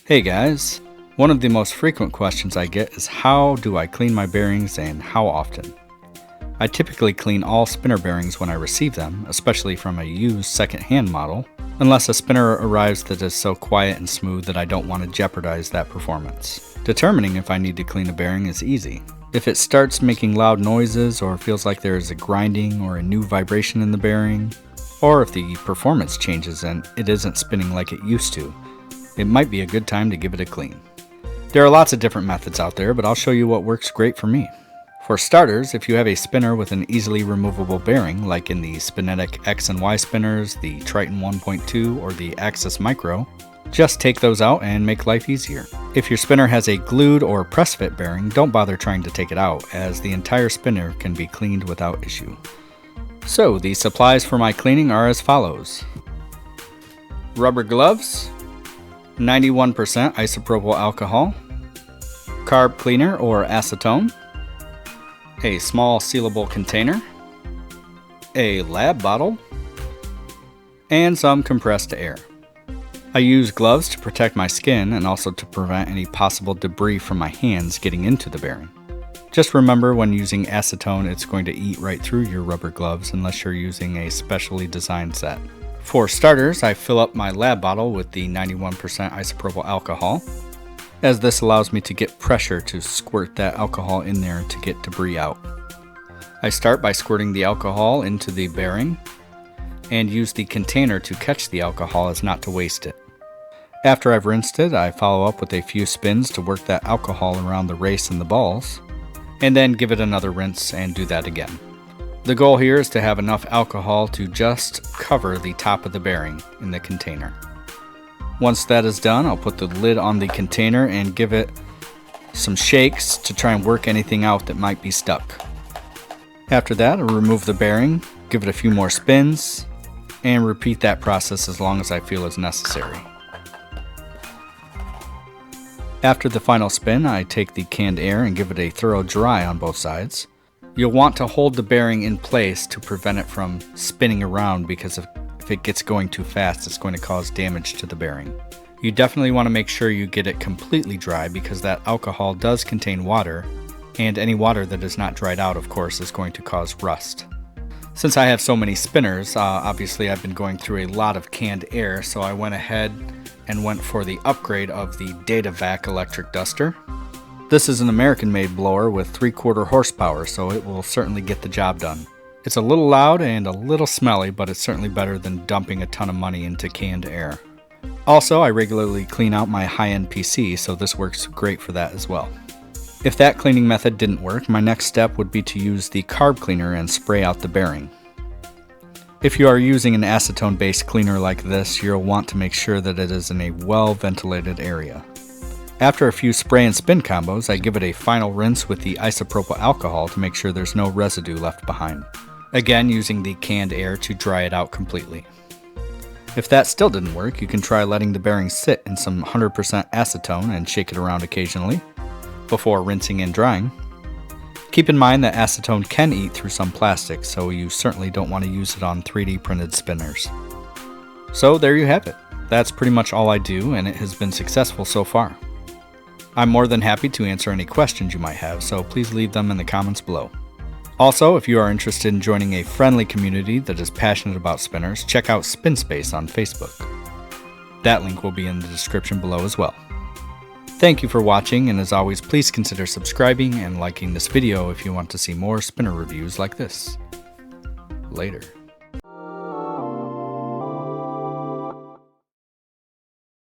Hey guys, one of the most frequent questions I get is how do I clean my bearings and how often? I typically clean all spinner bearings when I receive them, especially from a used second-hand model, unless a spinner arrives that is so quiet and smooth that I don't want to jeopardize that performance. Determining if I need to clean a bearing is easy. If it starts making loud noises or feels like there is a grinding or a new vibration in the bearing, or if the performance changes and it isn't spinning like it used to, it might be a good time to give it a clean. There are lots of different methods out there, but I'll show you what works great for me. For starters, if you have a spinner with an easily removable bearing, like in the Spinetic X and Y spinners, the Triton 1.2, or the Axis Micro, just take those out and make life easier. If your spinner has a glued or press fit bearing, don't bother trying to take it out, as the entire spinner can be cleaned without issue. So, the supplies for my cleaning are as follows. Rubber gloves, 91% isopropyl alcohol, carb cleaner or acetone, a small sealable container, a lab bottle, and some compressed air. I use gloves to protect my skin and also to prevent any possible debris from my hands getting into the bearing. Just remember, when using acetone, it's going to eat right through your rubber gloves unless you're using a specially designed set. For starters, I fill up my lab bottle with the 91% isopropyl alcohol, as this allows me to get pressure to squirt that alcohol in there to get debris out. I start by squirting the alcohol into the bearing and use the container to catch the alcohol as not to waste it. After I've rinsed it, I follow up with a few spins to work that alcohol around the race and the balls, and then give it another rinse and do that again. The goal here is to have enough alcohol to just cover the top of the bearing in the container. Once that is done, I'll put the lid on the container and give it some shakes to try and work anything out that might be stuck. After that, I'll remove the bearing, give it a few more spins, and repeat that process as long as I feel is necessary. After the final spin, I take the canned air and give it a thorough dry on both sides. You'll want to hold the bearing in place to prevent it from spinning around, because if it gets going too fast, it's going to cause damage to the bearing. You definitely want to make sure you get it completely dry, because that alcohol does contain water, and any water that is not dried out, of course, is going to cause rust. Since I have so many spinners, obviously I've been going through a lot of canned air, so I went ahead and went for the upgrade of the DataVac electric duster. This is an American-made blower with 3/4 horsepower, so it will certainly get the job done. It's a little loud and a little smelly, but it's certainly better than dumping a ton of money into canned air. Also, I regularly clean out my high-end PC, so this works great for that as well. If that cleaning method didn't work, my next step would be to use the carb cleaner and spray out the bearing. If you are using an acetone-based cleaner like this, you'll want to make sure that it is in a well-ventilated area. After a few spray and spin combos, I give it a final rinse with the isopropyl alcohol to make sure there's no residue left behind. Again, using the canned air to dry it out completely. If that still didn't work, you can try letting the bearing sit in some 100% acetone and shake it around occasionally before rinsing and drying. Keep in mind that acetone can eat through some plastic, so you certainly don't want to use it on 3D printed spinners. So there you have it. That's pretty much all I do, and it has been successful so far. I'm more than happy to answer any questions you might have, so please leave them in the comments below. Also, if you are interested in joining a friendly community that is passionate about spinners, check out SpinSpace on Facebook. That link will be in the description below as well. Thank you for watching, and as always, please consider subscribing and liking this video if you want to see more spinner reviews like this. Later.